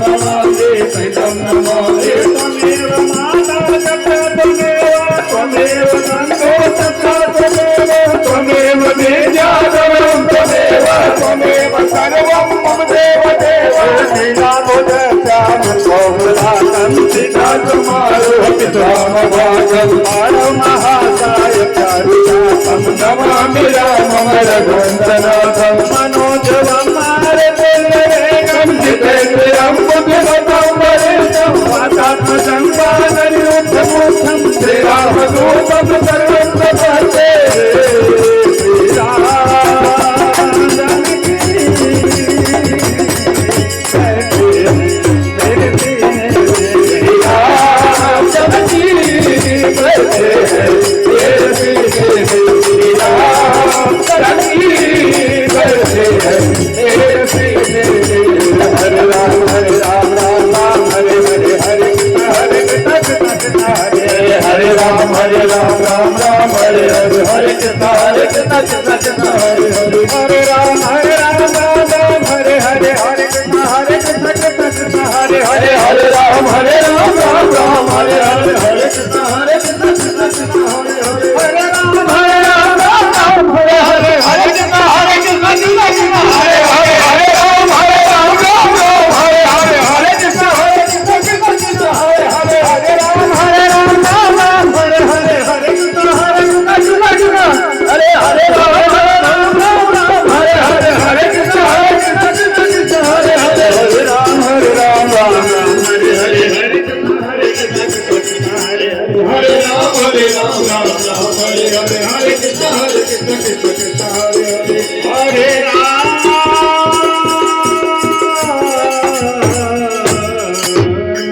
नमामि सहितं नमामि त्वमेव माता तथा त्वमेव गङ्गो तथा त्वमेव बीजागमनं त्वमेव सर्वं मम देव देव लीलामुदस्यामोहलातं सीताकुमारोऽपितामभागं महाकाय प्यारितां नमामि रामं रघुनन्दनाथं मनोजवं मारुतिवेगं जितेन्द्रियं बुद्धिमतां वरिष्ठं वातात्मजं वानरयूथमुखं श्रीरामदूतं सर्वं प्रपद्ये Shriram Hare Ram Ram Ram Hare Hare Hare Krishna Krishna Krishna Hare Hare Hare Ram Ram Ram Hare Hare Hare